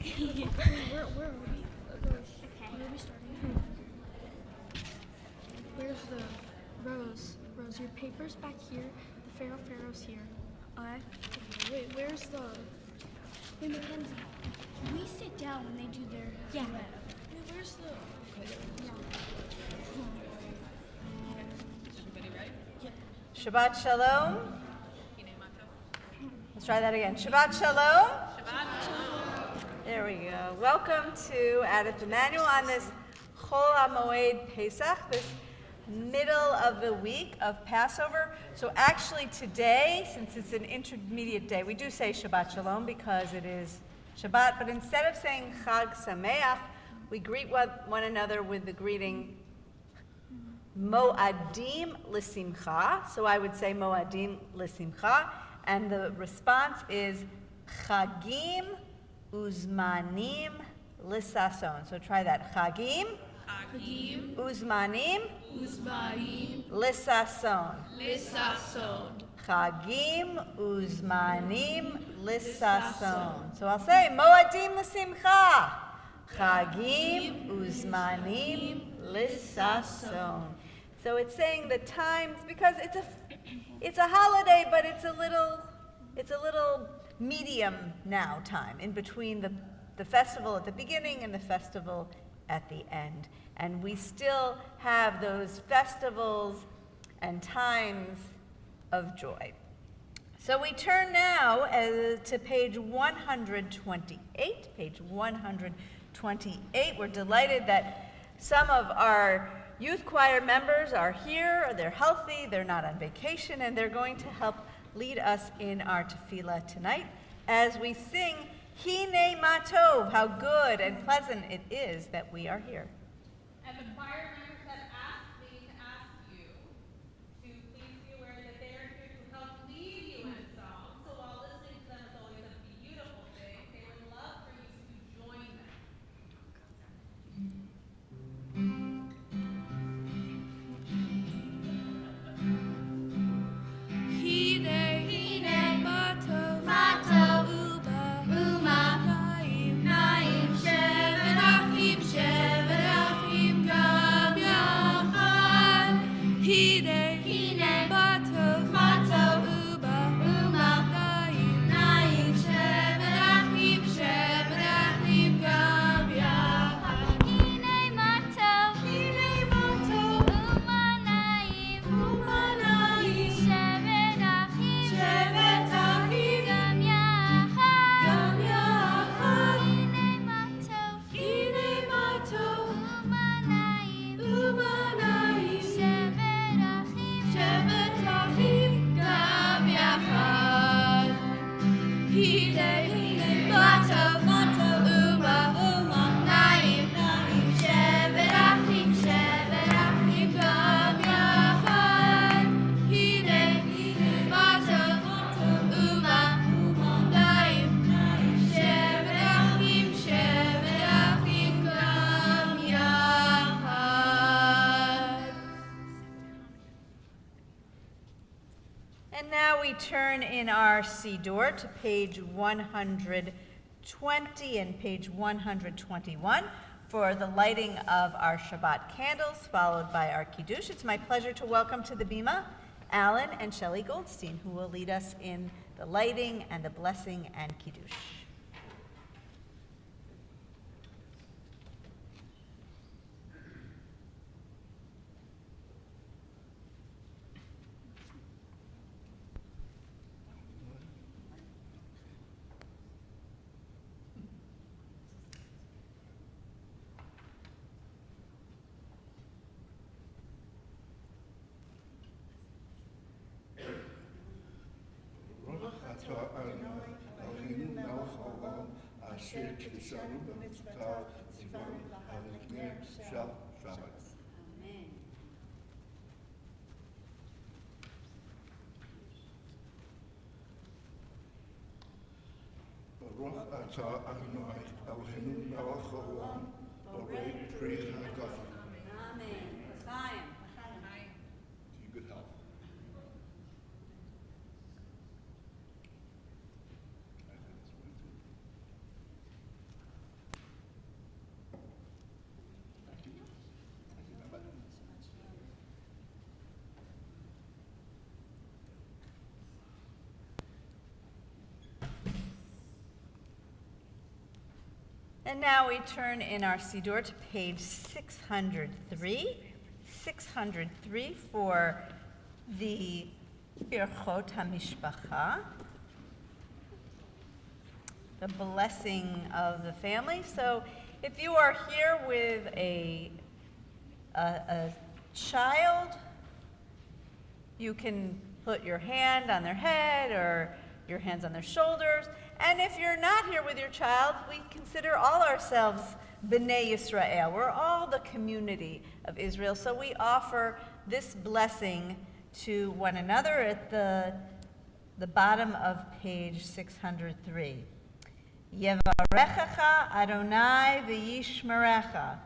Where are we? Where are we starting? Where's the Rose? Rose, your paper's back here. The Pharaoh's here. Alright. Wait, where's the... Wait, Mackenzie. We sit down when they do their... Yeah. Wait, where's the... Okay. Yeah. Everybody ready? Yeah. Shabbat Shalom. Let's try that again. Shabbat Shalom. Shabbat Shalom. There we go. Welcome to Adif Emmanuel on this Chol HaMoed Pesach, this middle of the week of Passover. So actually today, since it's an intermediate day, we do say Shabbat Shalom because it is Shabbat, but instead of saying Chag Sameach, we greet one another with the greeting Mo'adim L'Simcha. So I would say Mo'adim L'Simcha, and the response is Chagim Uzmanim L'Sason. So try that. Chagim Chagim Uzmanim Uzmaim L'Sason. L'Sason. Chagim Uzmanim L'Sason. So I'll say Mo'adim L'Simcha. Chagim Uzmanim L'Sason. So it's saying the times, because it's a holiday, but it's a little medium now time in between the festival at the beginning and the festival at the end. And we still have those festivals and times of joy. So we turn now to page 128. Page 128. We're delighted that some of our youth choir members are here, they're healthy, they're not on vacation, and they're going to help lead us in our tefillah tonight as we sing Hine Ma Tov, how good and pleasant it is that we are here. And the choir members have asked me to ask you to please be aware that they are here to help lead you in song. So while listening to them is always a beautiful thing, they would love for you to join them. And now we turn in our Siddur to page 120 and page 121 for the lighting of our Shabbat candles, followed by our Kiddush. It's my pleasure to welcome to the Bima Alan and Shelley Goldstein, who will lead us in the lighting and the blessing and Kiddush. Baruch atah Adonai Eloheinu melech haolam, borei pri hagafen. Amen. To you good health. And now we turn in our Siddur to page 603. 603 for the Birchot HaMishpacha, the blessing of the family. So if you are here with a child, you can put your hand on their head or your hands on their shoulders. And if you're not here with your child, we consider all ourselves B'nai Yisrael. We're all the community of Israel. So we offer this blessing to one another at the bottom of page 603. Yevarechecha Adonai v'yishmerecha.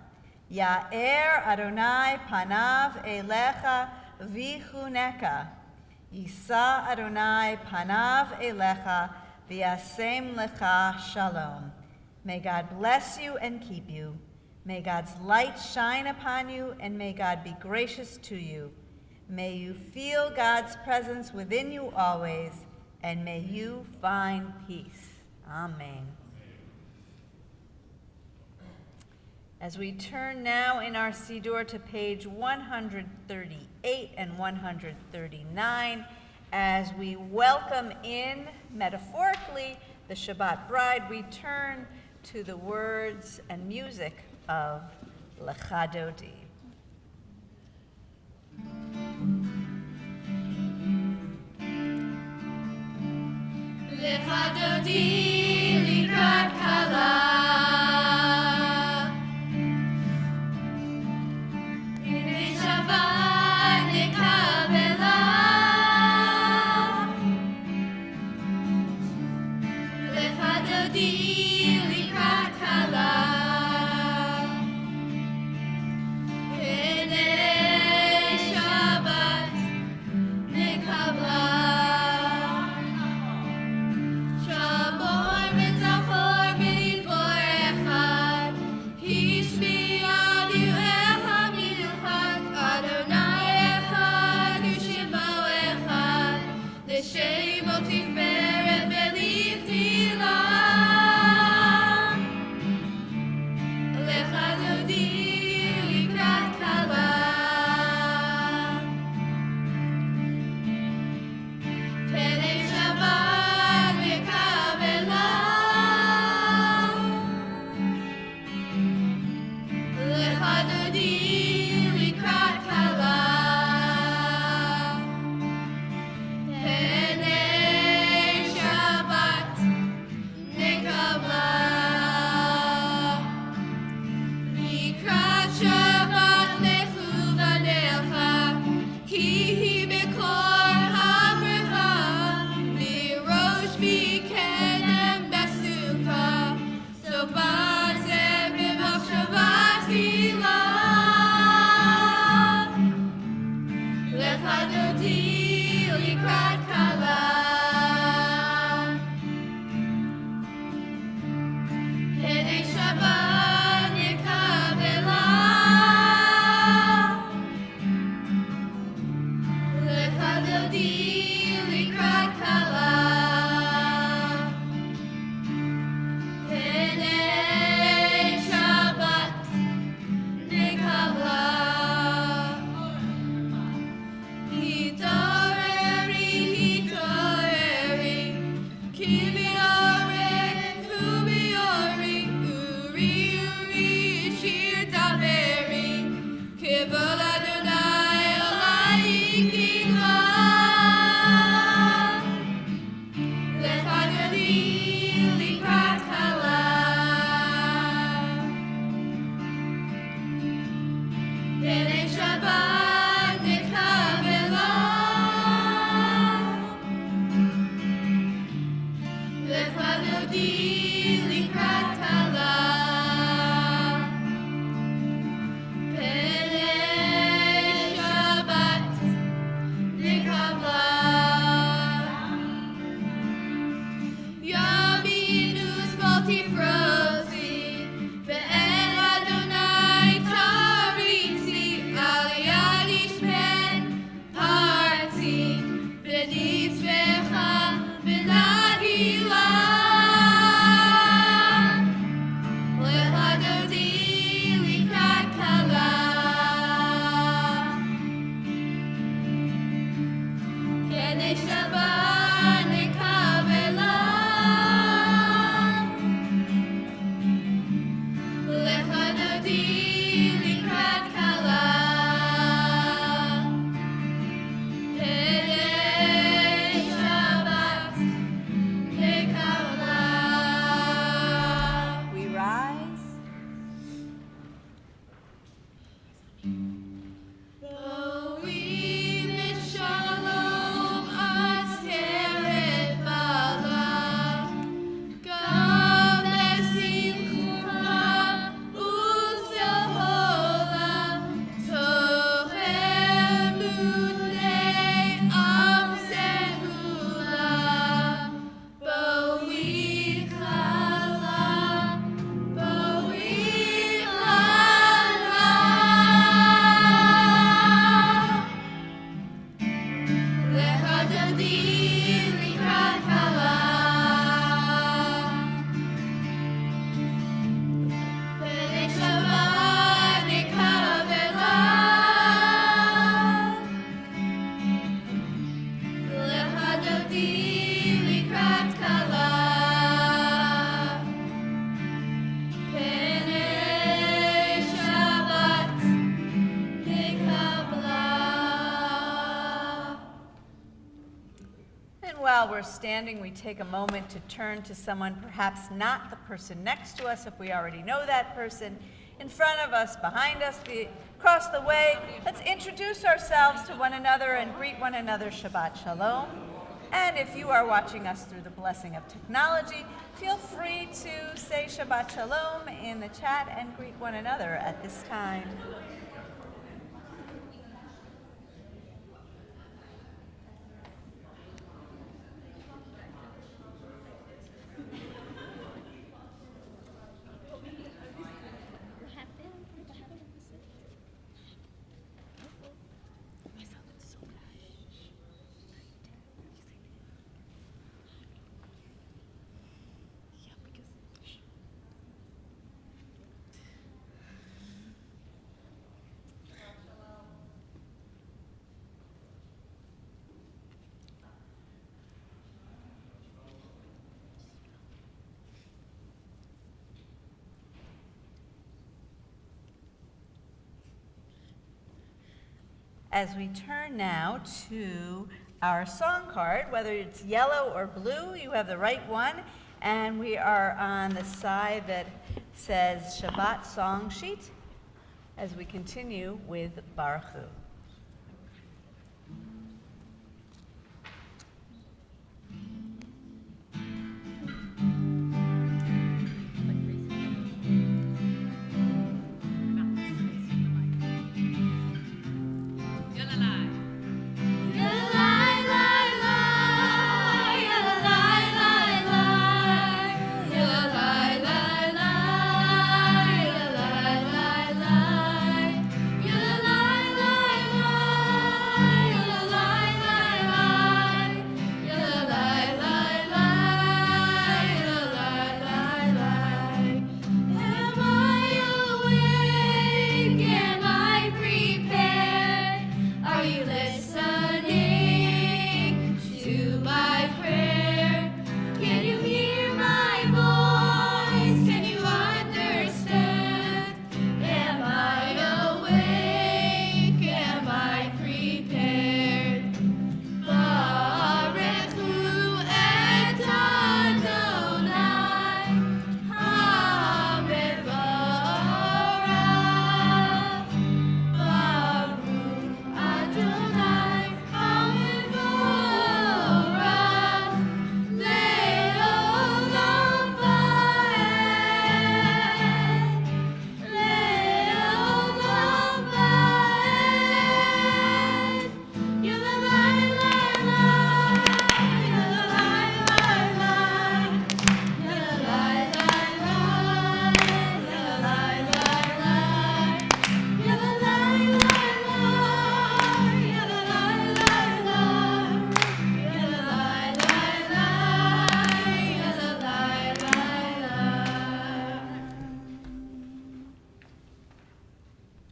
Ya'er Adonai panav elecha v'chuneka. Yisa Adonai panav elecha v'yasem lecha shalom. May God bless you and keep you. May God's light shine upon you, and may God be gracious to you. May you feel God's presence within you always, and may you find peace. Amen. As we turn now in our Siddur to page 138 and 139, as we welcome in, metaphorically, the Shabbat bride, we turn to the words and music of Lecha Dodi. Lecha Dodi likrat kala. Uri we're standing, we take a moment to turn to someone, perhaps not the person next to us if we already know that person, in front of us, behind us, across the way. Let's introduce ourselves to one another and greet one another Shabbat Shalom. And if you are watching us through the blessing of technology, feel free to say Shabbat Shalom in the chat and greet one another at this time. As we turn now to our song card, whether it's yellow or blue, you have the right one, and we are on the side that says Shabbat song sheet as we continue with Baruch Hu.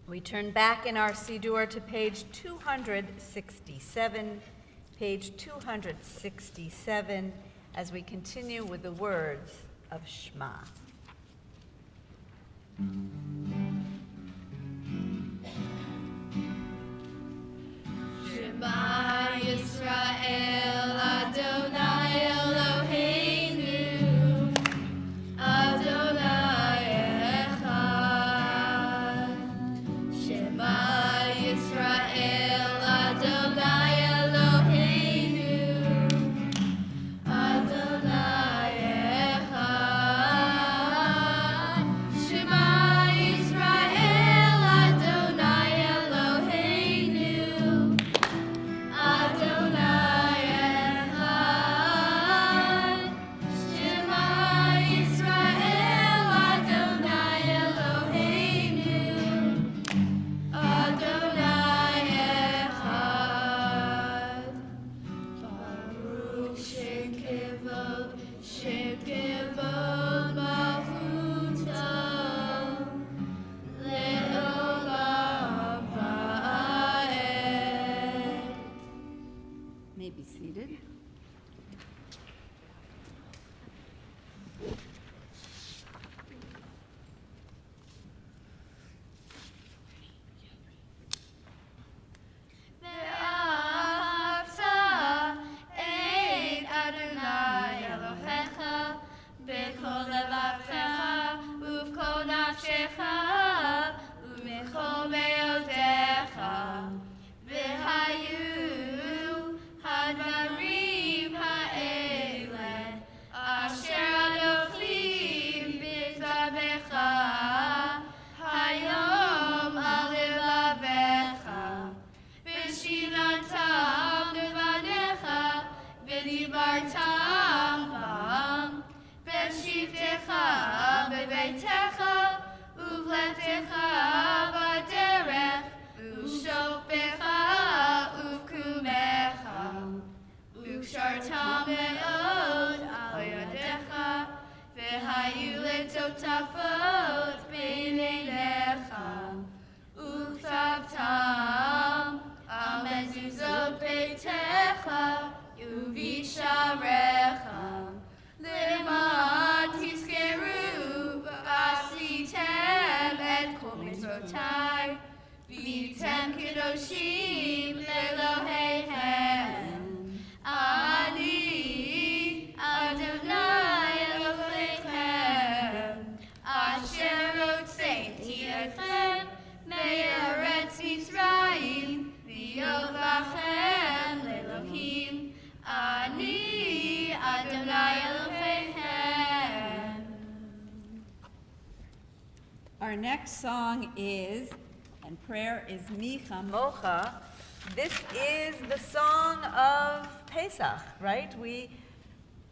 We turn back in our Siddur to page 267, page 267, as we continue with the words of Shema. Shema Yisrael Adonai Eloheinu Adonai Echad. Shema Yisrael Adonai Eloheinu Adonai Echad. Shema נפשך ומכל מאודיך, והיו הדברים האלה אשר אנוכי בזבחך היום על לבביך, ושיננתם לבניך ודיברתם בם, בשבתך בביתך ובלתך בדרך ושופך ובקומך, וקשרתם מאוד על ידיך, והיו לטוטפות בין עיניך, וכתבתם על מזוזות ביתך ובשעריך, למען תזכרו ועשיתם את כל מצוותיי, והייתם קדושים לאלוהיהם. אני אדוני אלוהיכם, אשר הוצאתי אתכם מארץ מצרים, להיות לכם לאלוהים. אני אדוני אלוהיכם. Our next song is, and prayer is Mi Chamocha. This is the song of Pesach, right? We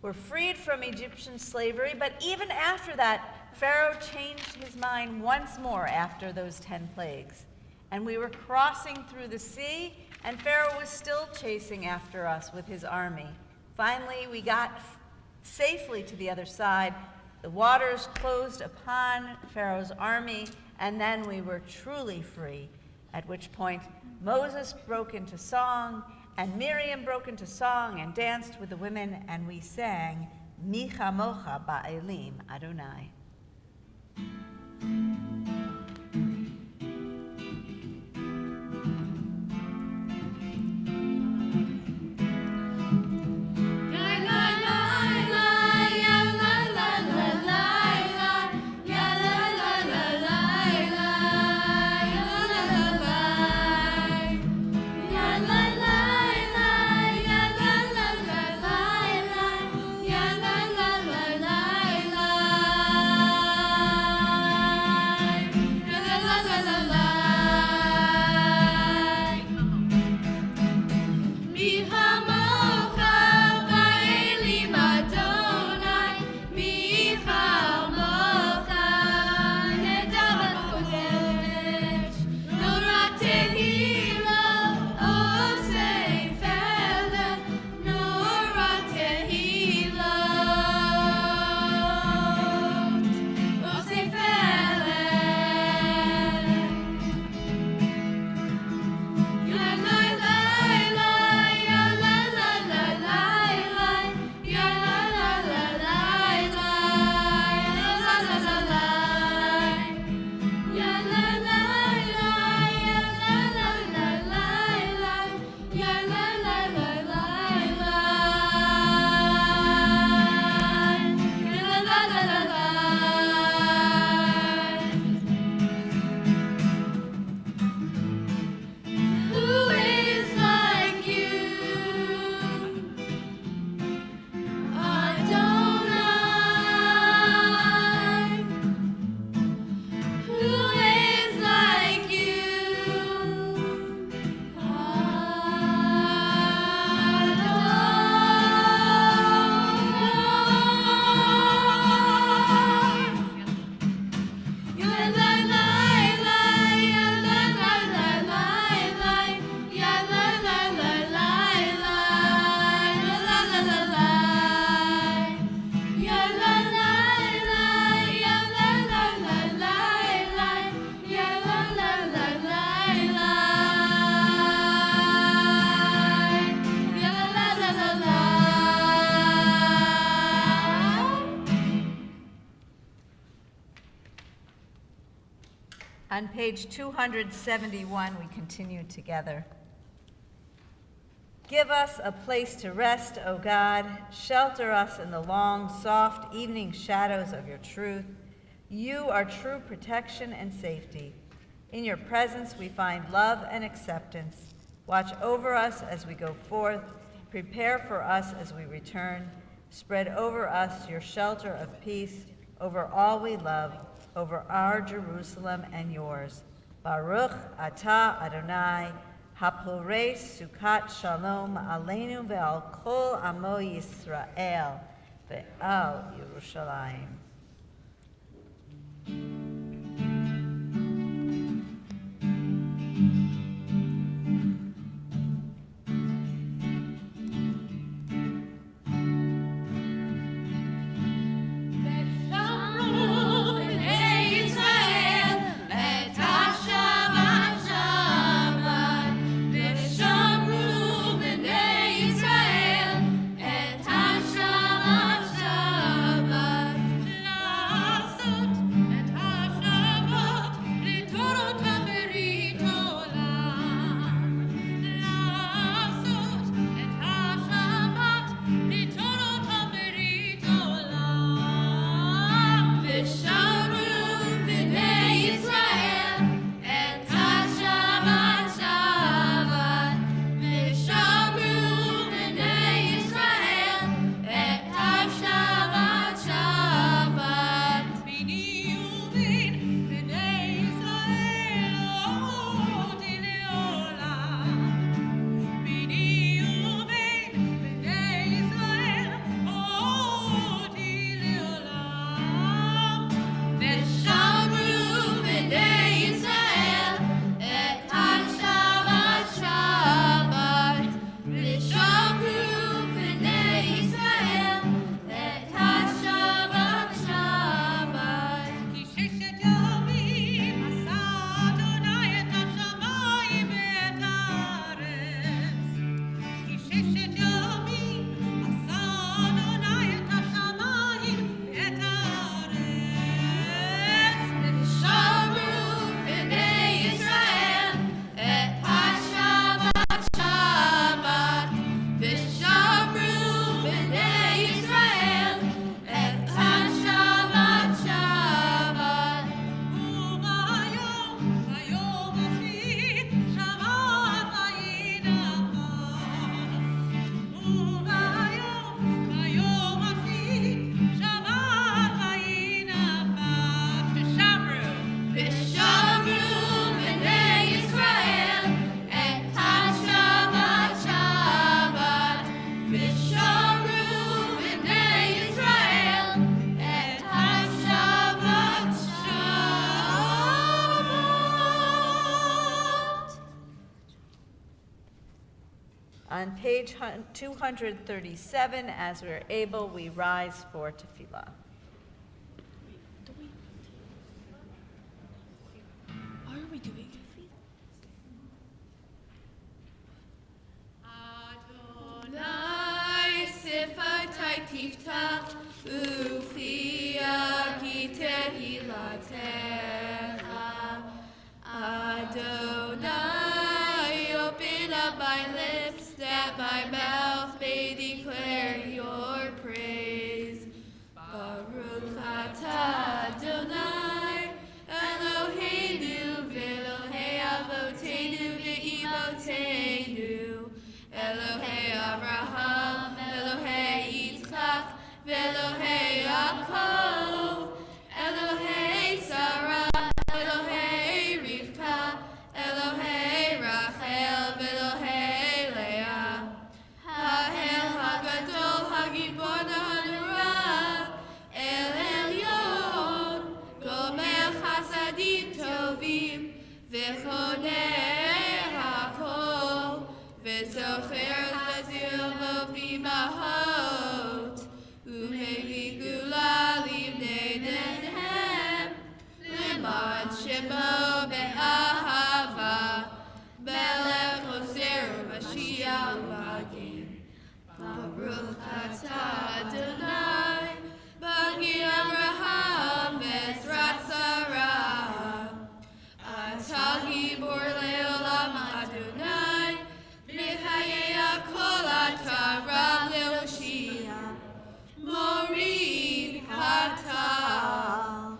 were freed from Egyptian slavery, but even after that, Pharaoh changed his mind once more after those 10 plagues. And we were crossing through the sea, and Pharaoh was still chasing after us with his army. Finally, we got safely to the other side. The waters closed upon Pharaoh's army, and then we were truly free, at which point Moses broke into song, and Miriam broke into song and danced with the women, and we sang, Mi Chamocha Ba'elim Adonai. On page 271, we continue together. Give us a place to rest, O God. Shelter us in the long, soft evening shadows of your truth. You are true protection and safety. In your presence we find love and acceptance. Watch over us as we go forth. Prepare for us as we return. Spread over us your shelter of peace, over all we love, over our Jerusalem and yours. Baruch atah Adonai, haporei sukat shalom aleinu ve'al kol amo Yisrael ve'al Yerushalayim. On page 237, as we're able, we rise for tefillah. Why are we doing it? Adonai sifatai tiftach ufia ki tehilatecha. Adonai, open up my lips that my mouth may declare your praise. Baruch atah Adonai, Eloheinu v'Elohei avoteinu v'imotenu, Elohei Avraham, Elohei Yitzchak, v'Elohei Yaakov, Elohei Sarah, Elohei Rivka, Elohei Rachel, v'Elohei Leah, Ha'el Hagadol Hagibor Hanurah, El Elyon, Gomer Chasadim Tovim, v'Chodeh Hakol, v'Zocher L'Zilvo B'Imahot, U'Mevi Gula Libnei Denhem, L'Mad Shemo Be'ahava, Melech Ozer Mashiach U'Hagim. Baruch atah Adonai, Bagi Abraham Bezrat Sarah. Atah Gibor Le'olam Adonai, Mechayei Hakol atah Rav Le'Hoshia, Mori Atah.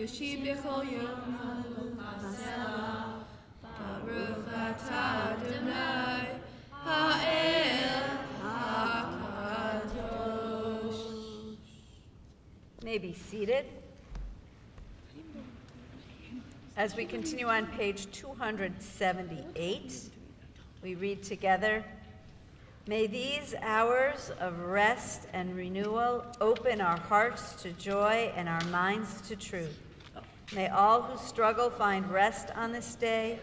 Kushi b'chol yom halach hasela. Baruch atah Adonai ha'el hakadosh. May be seated. As we continue on page 278, we read together, "May these hours of rest and renewal open our hearts to joy and our minds to truth. May all who struggle find rest on this day.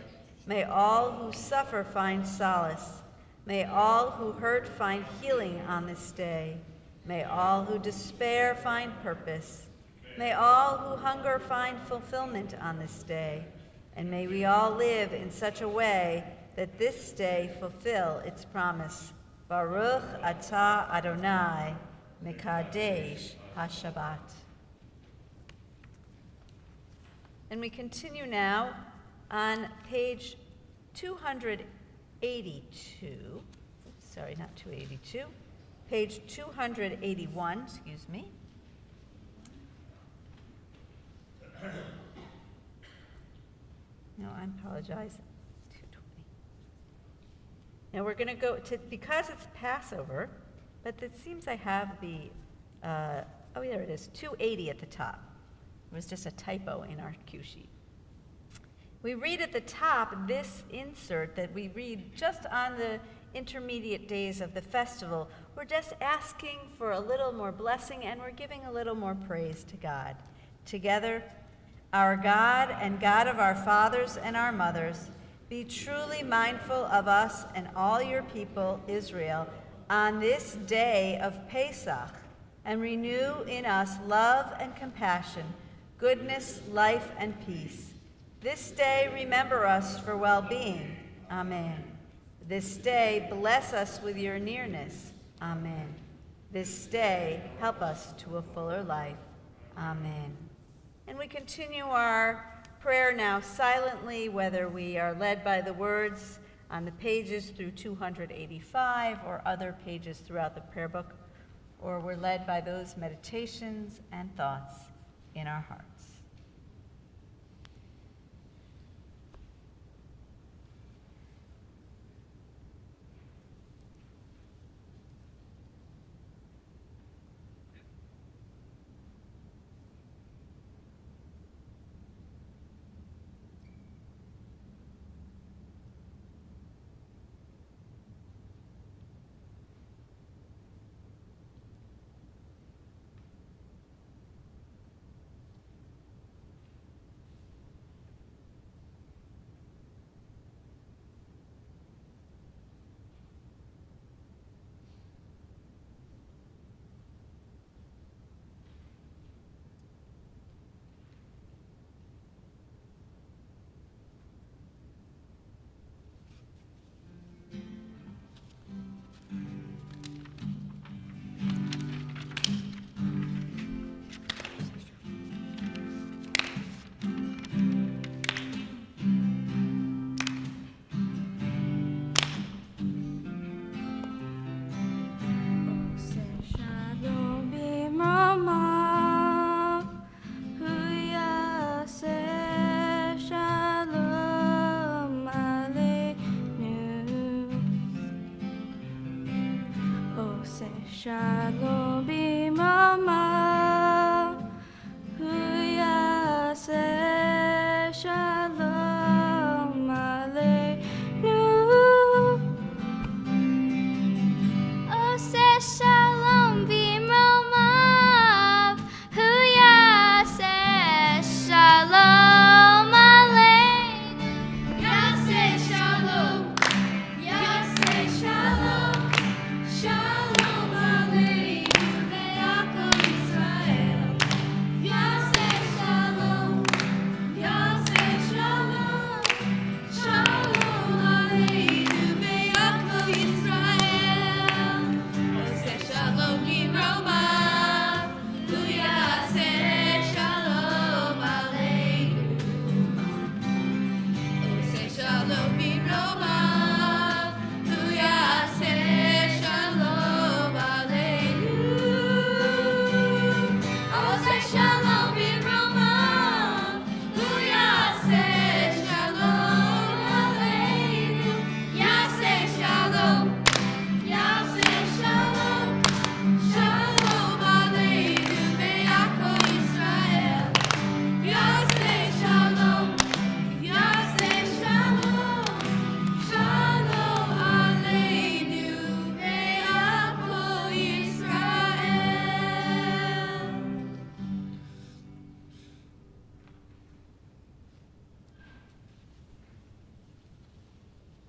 May all who suffer find solace. May all who hurt find healing on this day. May all who despair find purpose. May all who hunger find fulfillment on this day. And may we all live in such a way that this day fulfill its promise. Baruch atah Adonai, Mekadesh HaShabbat." And we continue now on page 282. Sorry, not 282. Page 281, excuse me. No, I apologize. 220. Now we're going to go to, because it's Passover, but it seems I have the, oh, there it is, 280 at the top. It was just a typo in our cue sheet. We read at the top this insert that we read just on the intermediate days of the festival. We're just asking for a little more blessing, and we're giving a little more praise to God. Together, "Our God and God of our fathers and our mothers, be truly mindful of us and all your people, Israel, on this day of Pesach, and renew in us love and compassion, goodness, life, and peace. This day remember us for well-being. Amen. This day bless us with your nearness. Amen. This day help us to a fuller life. Amen." And we continue our prayer now silently, whether we are led by the words on the pages through 285 or other pages throughout the prayer book, or we're led by those meditations and thoughts in our hearts.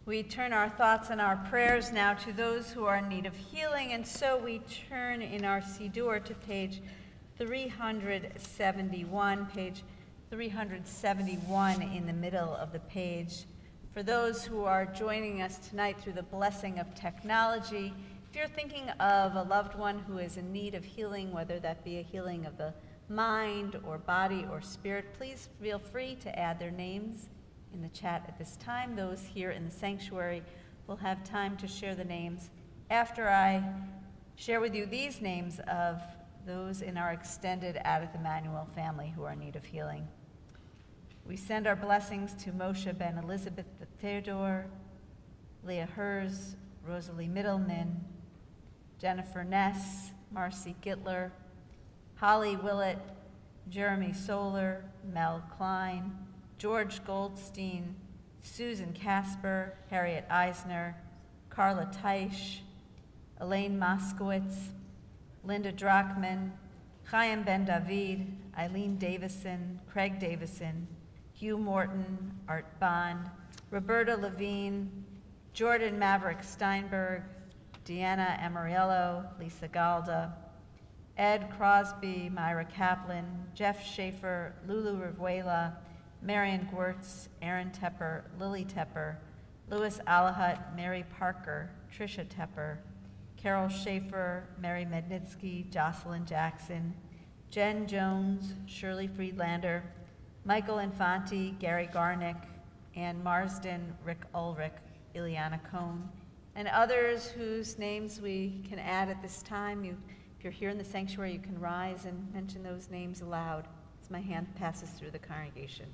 We turn our thoughts and our prayers now to those who are in need of healing, and so we turn in our Siddur to page 371, page 371 in the middle of the page. For those who are joining us tonight through the blessing of technology, if you're thinking of a loved one who is in need of healing, whether that be a healing of the mind or body or spirit, please feel free to add their names in the chat at this time. Those here in the sanctuary will have time to share the names after I share with you these names of those in our extended Adith Emmanuel family who are in need of healing. We send our blessings to Moshe ben Elizabeth the Theodore, Leah Hers, Rosalie Middleman, Jennifer Ness, Marcy Gittler, Holly Willett, Jeremy Solar, Mel Klein, George Goldstein, Susan Casper, Harriet Eisner, Carla Teisch, Elaine Moskowitz, Linda Drachman, Chaim Ben David, Eileen Davison, Craig Davison, Hugh Morton, Art Bond, Roberta Levine, Jordan Maverick Steinberg, Deanna Amariello, Lisa Galda, Ed Crosby, Myra Kaplan, Jeff Schaefer, Lulu Rivuela, Marion Gwertz, Aaron Tepper, Lily Tepper, Louis Alahut, Mary Parker, Tricia Tepper, Carol Schaefer, Mary Mednitsky, Jocelyn Jackson, Jen Jones, Shirley Friedlander, Michael Infanti, Gary Garnick, Ann Marsden, Rick Ulrich, Ileana Cohn, and others whose names we can add at this time. If you're here in the sanctuary, you can rise and mention those names aloud as my hand passes through the congregation.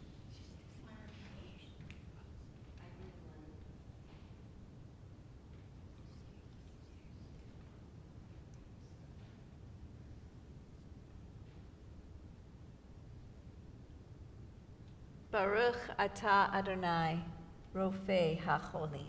Baruch atah Adonai, Rofei HaCholim.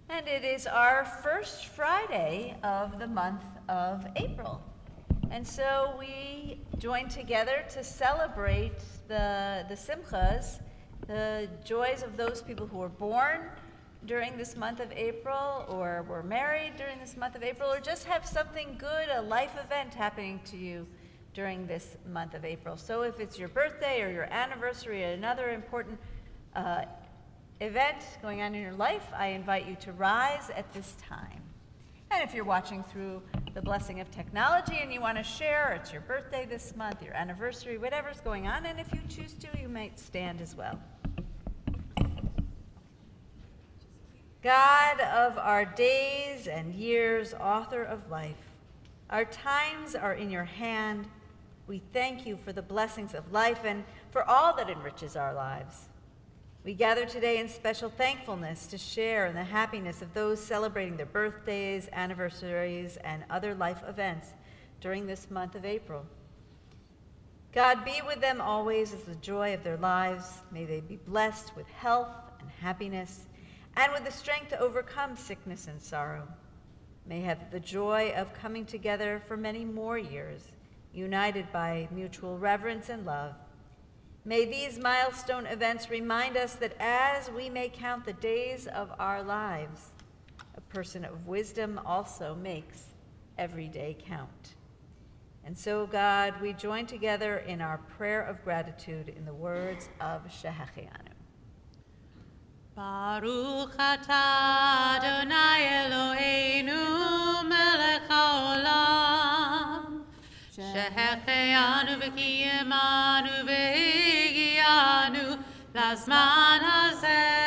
And it is our first Friday of the month of April. And so we join together to celebrate the simchas, the joys of those people who were born during this month of April, or were married during this month of April, or just have something good, a life event happening to you during this month of April. So if it's your birthday or your anniversary, or another important event going on in your life, I invite you to rise at this time. And if you're watching through the blessing of technology and you want to share, it's your birthday this month, your anniversary, whatever's going on, and if you choose to, you might stand as well. God of our days and years, author of life, our times are in your hand. We thank you for the blessings of life and for all that enriches our lives. We gather today in special thankfulness to share in the happiness of those celebrating their birthdays, anniversaries, and other life events during this month of April. God be with them always as the joy of their lives. May they be blessed with health and happiness and with the strength to overcome sickness and sorrow. May have the joy of coming together for many more years, united by mutual reverence and love. May these milestone events remind us that as we may count the days of our lives, a person of wisdom also makes every day count. And so, God, we join together in our prayer of gratitude in the words of Shehechianu. Baruch atah Adonai Eloheinu melech haolam shehechianu v'kiyemanu v'higianu lazman hazeh.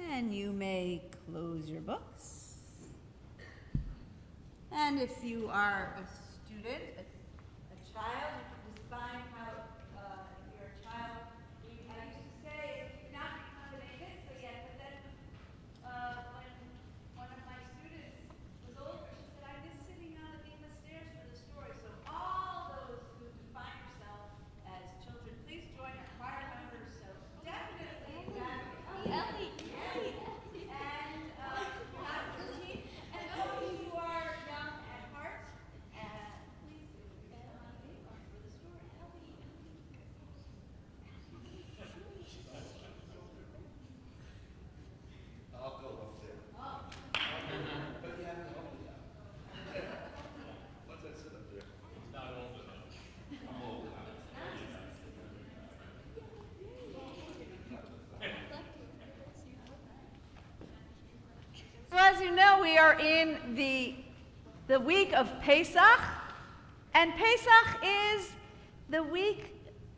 And you may close your books. And if you are a student, a child, you can just find how, if you're a child, I used to say, you're not becoming a mitzvah yet, but then when one of my students was older, she said, I miss sitting on the Bima stairs for the story. So all those who define yourself as children, please join our choir members. So definitely, Ellie. And not 13. And those who are young at heart, please do come on the Bima for the story. I'll go up there. But you have to hold it out. Once I sit up there. It's not old enough. I'm old enough. So as you know, we are in the week of Pesach, and Pesach is the week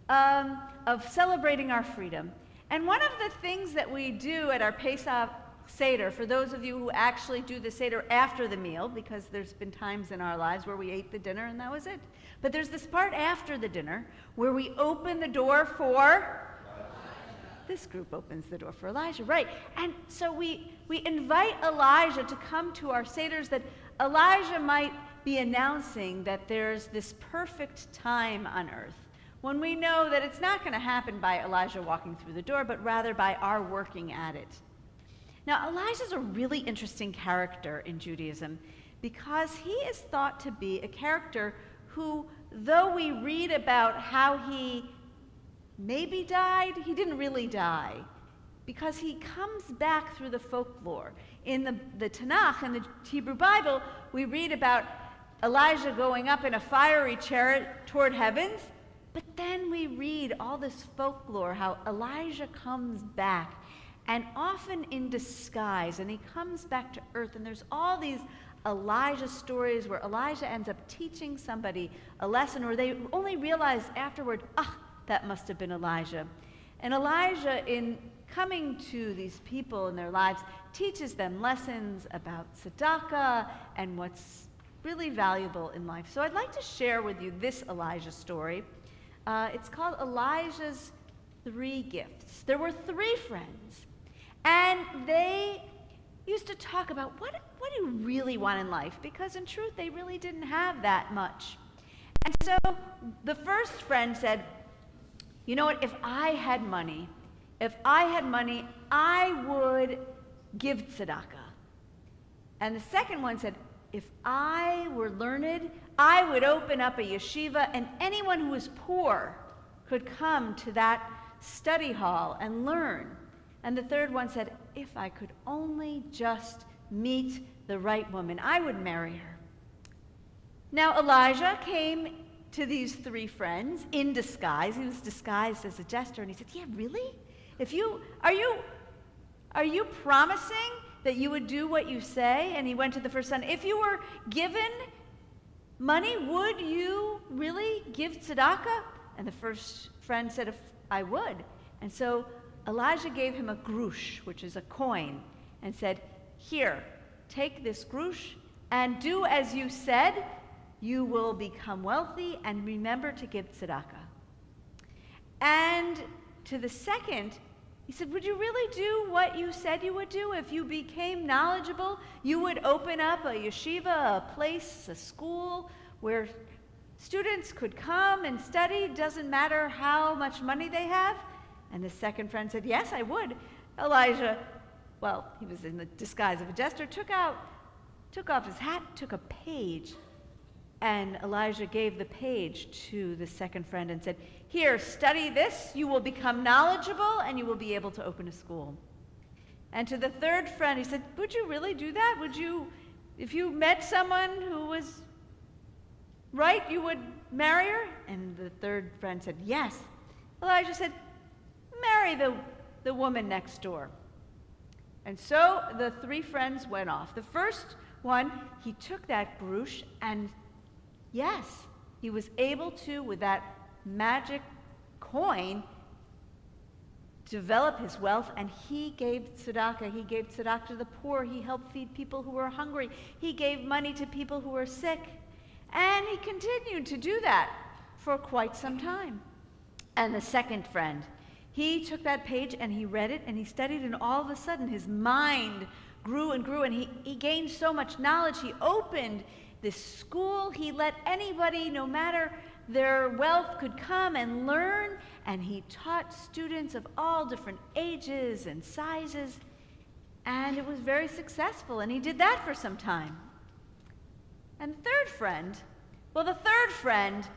of celebrating our freedom. And one of the things that we do at our Pesach Seder, for those of you who actually do the Seder after the meal, because there's been times in our lives where we ate the dinner and that was it. But there's this part after the dinner where we open the door for... This group opens the door for Elijah, right? And so we invite Elijah to come to our Seders, that Elijah might be announcing that there's this perfect time on earth when we know that it's not going to happen by Elijah walking through the door, but rather by our working at it. Now, Elijah's a really interesting character in Judaism because he is thought to be a character who, though we read about how he maybe died, he didn't really die, because he comes back through the folklore. In the Tanakh, in the Hebrew Bible, we read about Elijah going up in a fiery chariot toward heavens, but then we read all this folklore, how Elijah comes back, and often in disguise, and he comes back to earth, and there's all these Elijah stories where Elijah ends up teaching somebody a lesson, or they only realize afterward, that must have been Elijah. And Elijah, in coming to these people in their lives, teaches them lessons about tzedakah and what's really valuable in life. So I'd like to share with you this Elijah story. It's called Elijah's 3 Gifts. There were 3 friends, and they used to talk about what do you really want in life, because in truth they really didn't have that much. And so the first friend said, you know what, if I had money, I would give tzedakah. And the second one said, if I were learned, I would open up a yeshiva, and anyone who was poor could come to that study hall and learn. And the third one said, if I could only just meet the right woman, I would marry her. Now Elijah came to these 3 friends in disguise. He was disguised as a jester, and he said, yeah, really? Are you promising that you would do what you say? And he went to the first son. If you were given money, would you really give tzedakah? And the first friend said, if I would. And so Elijah gave him a grush, which is a coin, and said, here, take this grush and do as you said. You will become wealthy, and remember to give tzedakah. And to the second, he said, would you really do what you said you would do? If you became knowledgeable, you would open up a yeshiva, a place, a school where students could come and study. Doesn't matter how much money they have. And the second friend said, yes, I would. Elijah, well, he was in the disguise of a jester, took off his hat, took a page, and Elijah gave the page to the second friend and said, here, study this, you will become knowledgeable, and you will be able to open a school. And to the third friend, he said, would you really do that? Would you, if you met someone who was right, you would marry her? And the third friend said, yes. Elijah said, marry the woman next door. And so the three friends went off. The first one, he took that grush, and yes, he was able to, with that magic coin, develop his wealth, and he gave tzedakah. He gave tzedakah to the poor. He helped feed people who were hungry. He gave money to people who were sick. And he continued to do that for quite some time. And the second friend, he took that page and he read it and he studied, and all of a sudden his mind grew and grew, and he gained so much knowledge. He opened this school. He let anybody, no matter their wealth, could come and learn, and he taught students of all different ages and sizes, and it was very successful, and he did that for some time. And the third friend,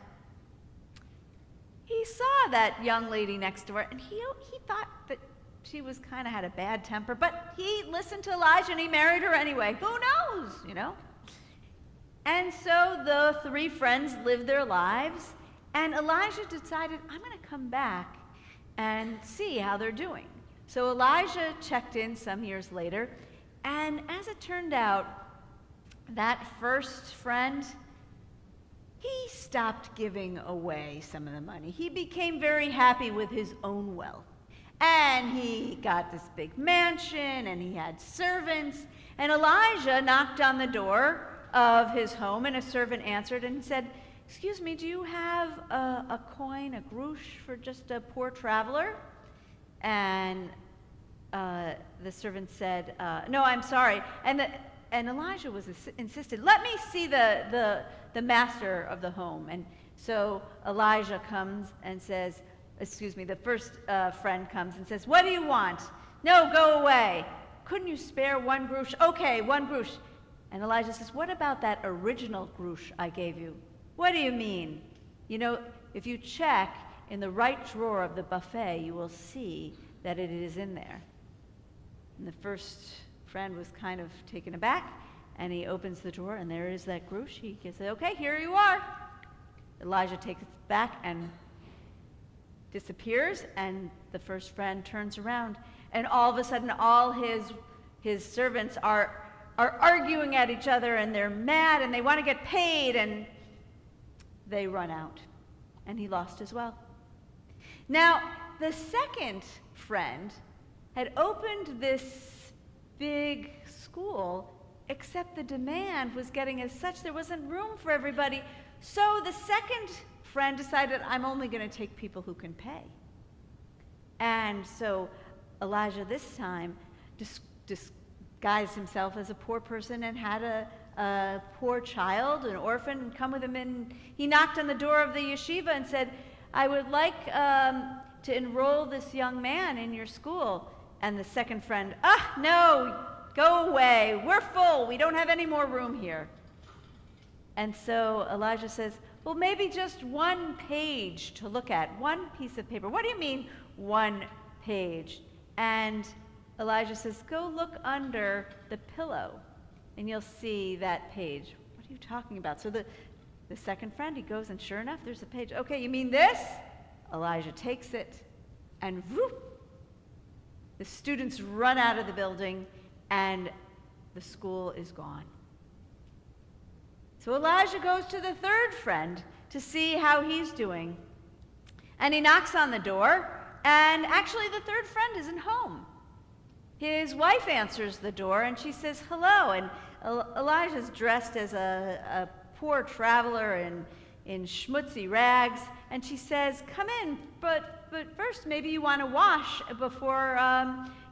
he saw that young lady next door, and he thought that she was kind of had a bad temper, but he listened to Elijah and he married her anyway. Who knows, you know? And so the three friends lived their lives, and Elijah decided, I'm going to come back and see how they're doing. So Elijah checked in some years later, and as it turned out, that first friend, he stopped giving away some of the money. He became very happy with his own wealth. And he got this big mansion, and he had servants, and Elijah knocked on the door of his home, and a servant answered and said, excuse me, do you have a coin, a grush, for just a poor traveler? And the servant said, no, I'm sorry. And Elijah insisted, let me see the master of the home. And so Elijah comes and says, the first friend comes and says, what do you want? No, go away. Couldn't you spare one grush? Okay, one grush. And Elijah says, what about that original grush I gave you? What do you mean? You know, if you check in the right drawer of the buffet, you will see that it is in there. And the first friend was kind of taken aback, and he opens the drawer, and there is that grush. He says, okay, here you are. Elijah takes it back and disappears, and the first friend turns around, and all of a sudden all his servants are arguing at each other, and they're mad, and they want to get paid, and they run out, and he lost his wealth. Now, the second friend had opened this big school, except the demand was getting as such there wasn't room for everybody. So the second friend decided, I'm only going to take people who can pay. And so Elijah this time disguised himself as a poor person and had a poor child, an orphan, come with him in. He knocked on the door of the yeshiva and said, I would like to enroll this young man in your school. And the second friend, no, go away. We're full. We don't have any more room here. And so Elijah says, well, maybe just one page to look at, one piece of paper. What do you mean, one page? And Elijah says, go look under the pillow, and you'll see that page. What are you talking about? So the second friend, he goes, and sure enough, there's a page. Okay, you mean this? Elijah takes it, and whoop, the students run out of the building, and the school is gone. So Elijah goes to the third friend to see how he's doing. And he knocks on the door, and actually the third friend isn't home. His wife answers the door, and she says, hello. And Elijah's dressed as a poor traveler in schmutzy rags, and she says, come in, but first maybe you want to wash before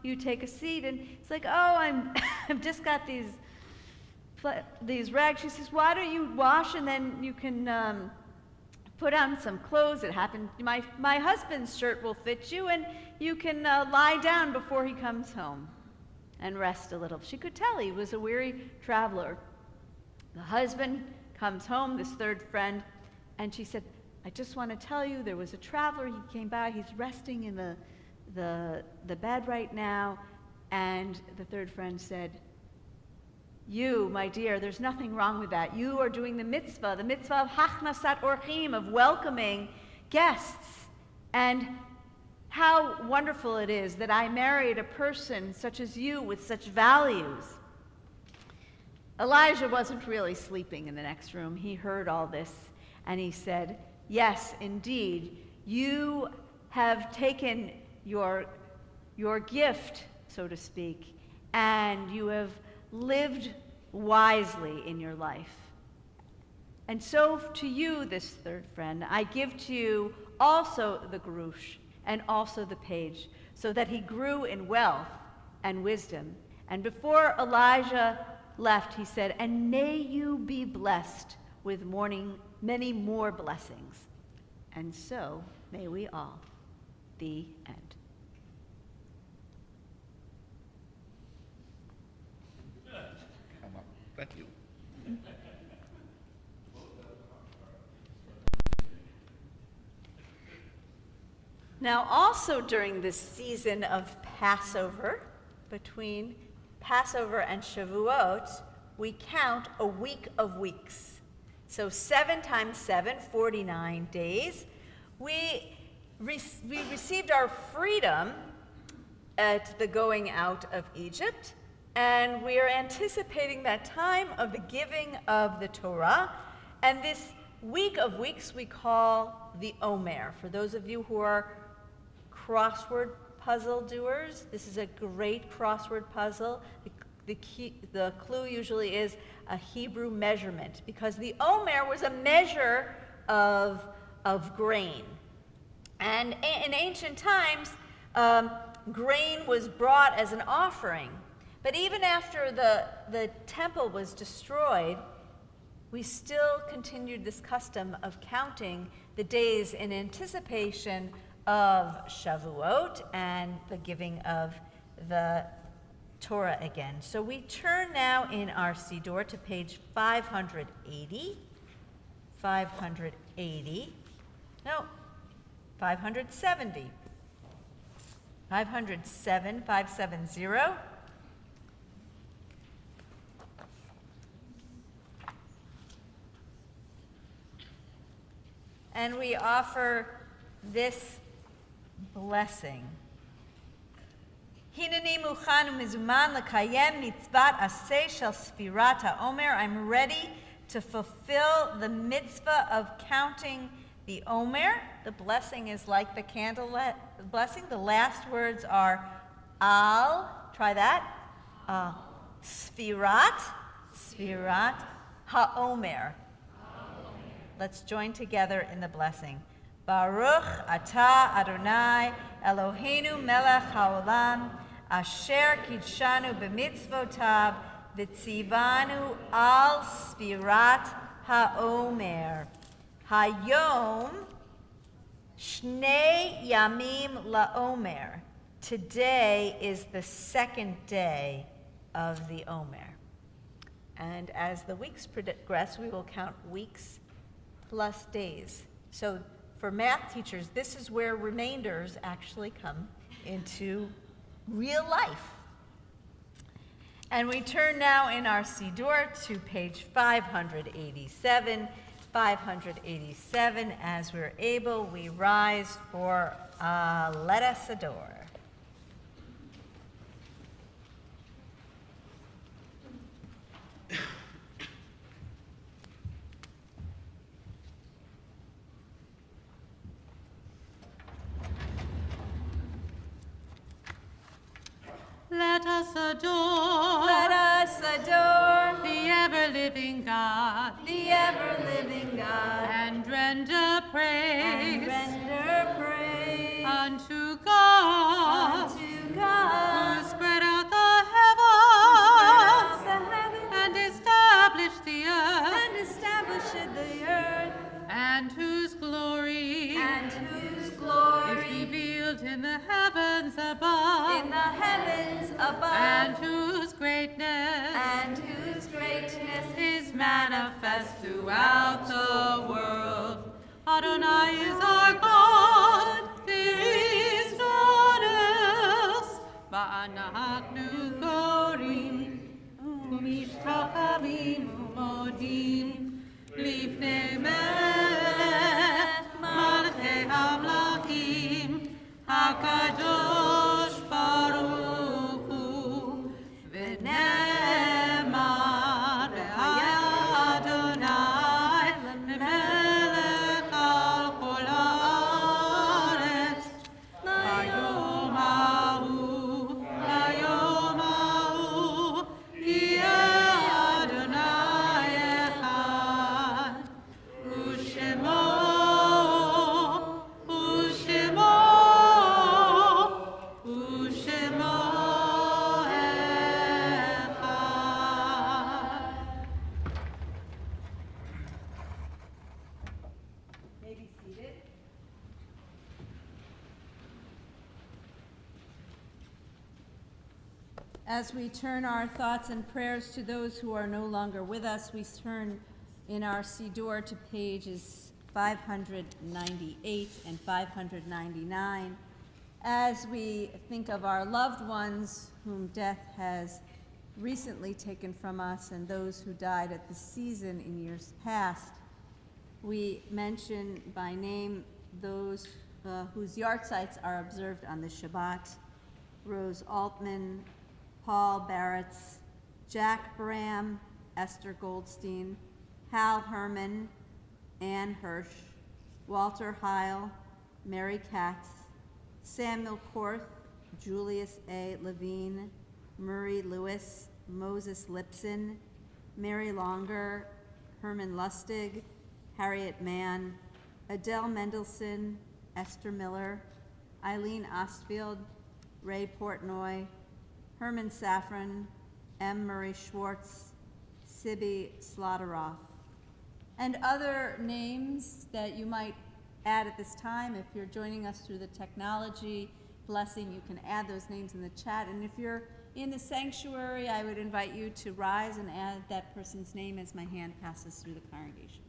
you take a seat. And it's like, oh, I've just got these rags. She says, why don't you wash and then you can put on some clothes. It happened, my husband's shirt will fit you, and you can lie down before he comes home and rest a little. She could tell he was a weary traveler. The husband comes home, this third friend, and she said, I just want to tell you, there was a traveler, he came by, he's resting in the bed right now. And the third friend said, you, my dear, there's nothing wrong with that. You are doing the mitzvah of hachnasat orchim, of welcoming guests. And how wonderful it is that I married a person such as you with such values. Elijah wasn't really sleeping in the next room. He heard all this, and he said, yes, indeed, you have taken your gift, so to speak, and you have lived wisely in your life. And so to you, this third friend, I give to you also the gerush and also the page, so that he grew in wealth and wisdom. And before Elijah left, he said, and may you be blessed with many more blessings. And so may we all. The end. Come on. Thank you. Now, also during this season of Passover, between Passover and Shavuot, we count a week of weeks. So 7 times 7, 49 days. We received our freedom at the going out of Egypt, and we are anticipating that time of the giving of the Torah. And this week of weeks we call the Omer. For those of you who are crossword puzzle doers, this is a great crossword puzzle. The clue usually is a Hebrew measurement, because the Omer was a measure of grain. And in ancient times, grain was brought as an offering. But even after the temple was destroyed, we still continued this custom of counting the days in anticipation of Shavuot and the giving of the Torah again. So we turn now in our Siddur to page 580. 570. 570. And we offer this blessing. Hineni muchan u'mizuman l'kayem mitzvat aseh shel sfirat ha'omer. I'm ready to fulfill the mitzvah of counting the Omer. The blessing is like the candle blessing. The last words are al. Try that. Sfirat ha'omer. Let's join together in the blessing. Baruch atah Adonai Eloheinu melech haolam asher kidshanu b'mitzvotav v'tzivanu al sfirat ha'omer. Hayom shnei yamim la'omer. Today is the second day of the Omer. And as the weeks progress, we will count weeks plus days. So for math teachers, this is where remainders actually come into real life. And we turn now in our Siddur to page 587. 587, as we're able, we rise for Let Us Adore. Let us adore. Let us adore The ever-living God. the ever-living God. And render And praise. render praise Unto God. unto God. Who spread out the Who heavens. spread out the heavens And established the earth. and established the earth, And whose glory. and whose Is glory revealed in the heavens above. in the heavens above, And whose greatness. and whose greatness Is manifest throughout the world. Adonai is our God, there is none else. Va'anachnu korim, u'mishtachavim u'modim, lifnei melech malchei hamlachim, HaKadosh Baruch Hu, v'ne'emar Adonai lemelech al kol haaretz, hayom hahu, yeh Adonai echad, u'shemo may be seated. As we turn our thoughts and prayers to those who are no longer with us, we turn in our Siddur to pages 598 and 599 as we think of our loved ones whom death has recently taken from us and those who died at the season in years past. We mention by name those whose yahrzeits are observed on the Shabbat: Rose Altman, Paul Barretts, Jack Bram, Esther Goldstein, Hal Herman, Ann Hirsch, Walter Heil, Mary Katz, Samuel Korth, Julius A. Levine, Murray Lewis, Moses Lipson, Mary Longer, Herman Lustig, Harriet Mann, Adele Mendelson, Esther Miller, Eileen Ostfield, Ray Portnoy, Herman Safran, M. Murray Schwartz, Sibby Slaughterhoff, and other names that you might add at this time. If you're joining us through the technology blessing, you can add those names in the chat. And if you're in the sanctuary, I would invite you to rise and add that person's name as my hand passes through the congregation.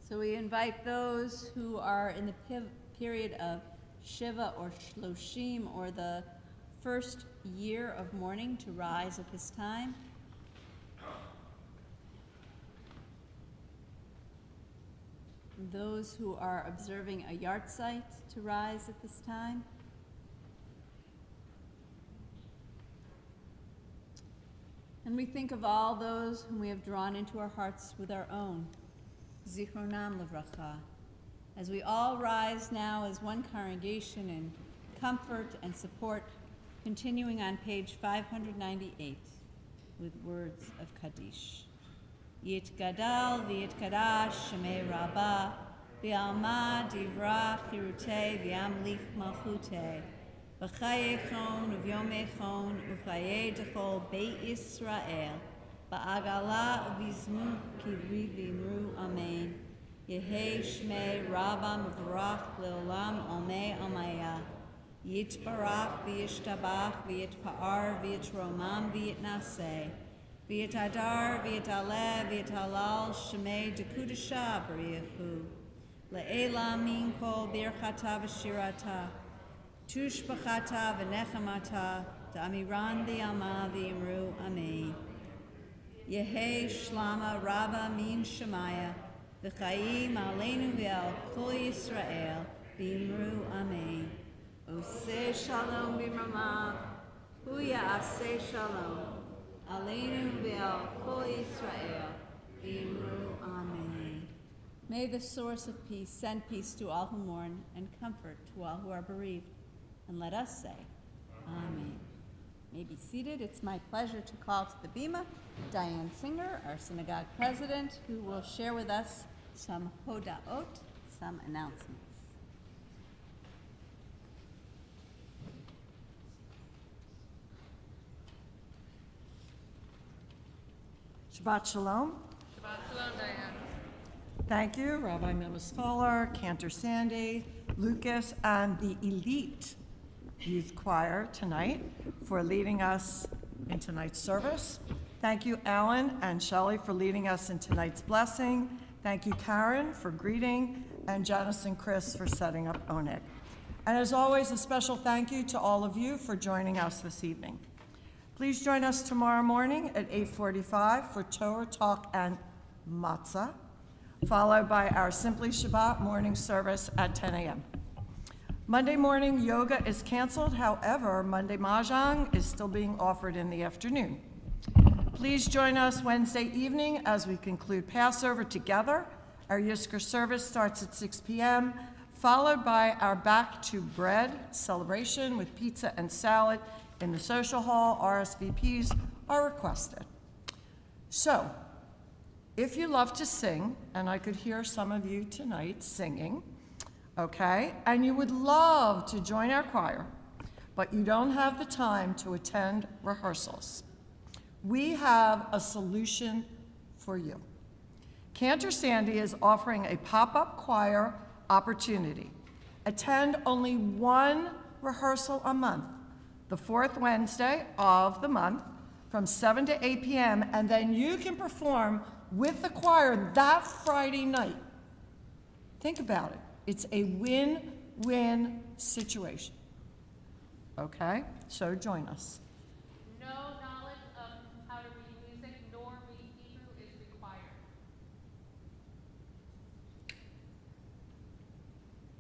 So we invite those who are in the period of Shiva or Shloshim, or the first year of mourning, to rise at this time. Those who are observing a yahrzeit to rise at this time. And we think of all those whom we have drawn into our hearts with our own. Zichronam Livracha. As we all rise now as one congregation in comfort and support, continuing on page 598 with words of Kaddish. Yitgadal v'yitkadash shemei rabbah, v'alma divra chirutei v'yamlich malchutei, v'chayechon uv'yomechon u'chayei dechol Beit Yisrael, ba'agala uv'izmu kivri v'imru amen. Yehei shmei Rabba Mevorach le'olam Omei Amaya. Yitbarach v'yishtabach v'yitpa'ar v'yitromam v'yitnaseh. V'yitadar v'yitaleh v'yitalal shmei dekudasha b'riyahu. Le'ela min kol birchata v'shirata. Tushbachata v'nechamata. Da'amiran v'yama v'imru amen. Yehei shlama Rabba min Shemaya. V'chaim aleinu v'al kol Yisrael, v'imru amen. Oseh shalom b'mamav, hu ya'aseh shalom, aleinu v'al kol Yisrael, v'imru May the source of peace send peace to all who mourn and comfort to all who are bereaved. And let us say, Amen. May be seated. It's my pleasure to call to the bima Diane Singer, our synagogue president, who will share with us some hodaot, some announcements. Shabbat Shalom. Shabbat Shalom, Diane. Thank you, Rabbi Millis Fuller, Cantor Sandy, Lucas, and the elite youth choir tonight for leading us in tonight's service. Thank you, Alan and Shelley, for leading us in tonight's blessing. Thank you, Karen, for greeting, and Janice and Chris for setting up ONIC. And as always, a special thank you to all of you for joining us this evening. Please join us tomorrow morning at 8:45 for Torah Talk and Matzah, followed by our Simply Shabbat morning service at 10 a.m. Monday morning yoga is canceled. However, Monday Mahjong is still being offered in the afternoon. Please join us Wednesday evening as we conclude Passover together. Our Yizkor service starts at 6 p.m., followed by our Back to Bread celebration with pizza and salad in the social hall. RSVPs are requested. So, if you love to sing, and I could hear some of you tonight singing, okay, and you would love to join our choir, but you don't have the time to attend rehearsals, we have a solution for you. Cantor Sandy is offering a pop-up choir opportunity. Attend only one rehearsal a month, the fourth Wednesday of the month from 7 to 8 p.m., and then you can perform with the choir that Friday night. Think about it. It's a win-win situation. Okay? So join us. No knowledge of how to read music nor read Hebrew is required.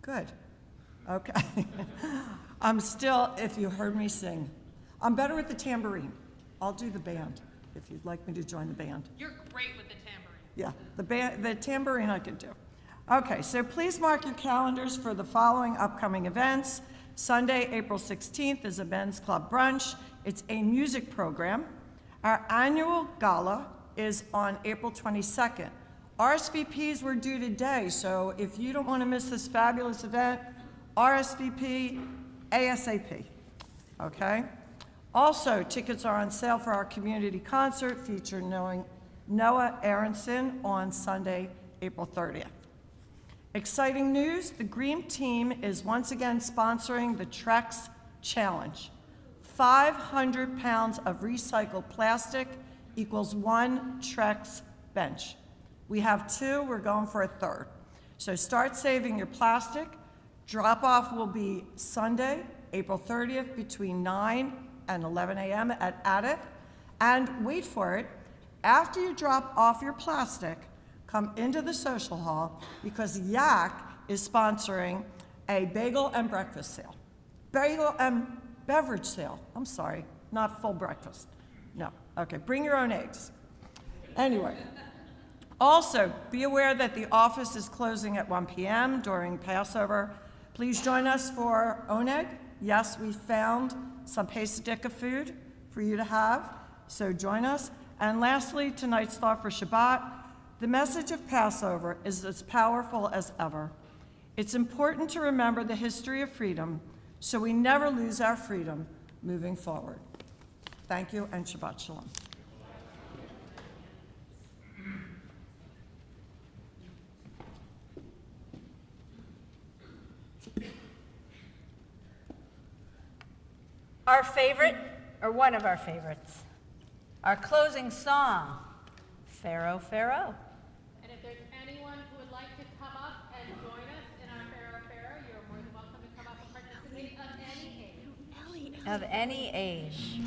Good. Okay. I'm still, if you heard me sing, I'm better with the tambourine. I'll do the band if you'd like me to join the band. You're great with the tambourine. Yeah, the tambourine I can do. Okay, so please mark your calendars for the following upcoming events. Sunday, April 16th is a Men's Club brunch. It's a music program. Our annual gala is on April 22nd. RSVPs were due today, so if you don't want to miss this fabulous event, RSVP ASAP, okay? Also, tickets are on sale for our community concert featuring Noah Aronson on Sunday, April 30th. Exciting news, the Green Team is once again sponsoring the Trex Challenge. 500 pounds of recycled plastic equals one Trex bench. We have two, we're going for a third. So start saving your plastic. Drop-off will be Sunday, April 30th between 9 and 11 a.m. at Addith. And wait for it, after you drop off your plastic, come into the social hall because Yak is sponsoring a bagel and breakfast sale. Bagel and beverage sale. I'm sorry, not full breakfast. No, okay, bring your own eggs. Anyway, also be aware that the office is closing at 1 p.m. during Passover. Please join us for Oneg. Yes, we found some Pesach food for you to have, so join us. And lastly, tonight's thought for Shabbat. The message of Passover is as powerful as ever. It's important to remember the history of freedom so we never lose our freedom moving forward. Thank you, and Shabbat Shalom. Our favorite, or one of our favorites, our closing song, Pharaoh, Pharaoh. And if there's anyone who would like to come up and join us in our Pharaoh, you're more than welcome to come up and participate of any age. Of any age.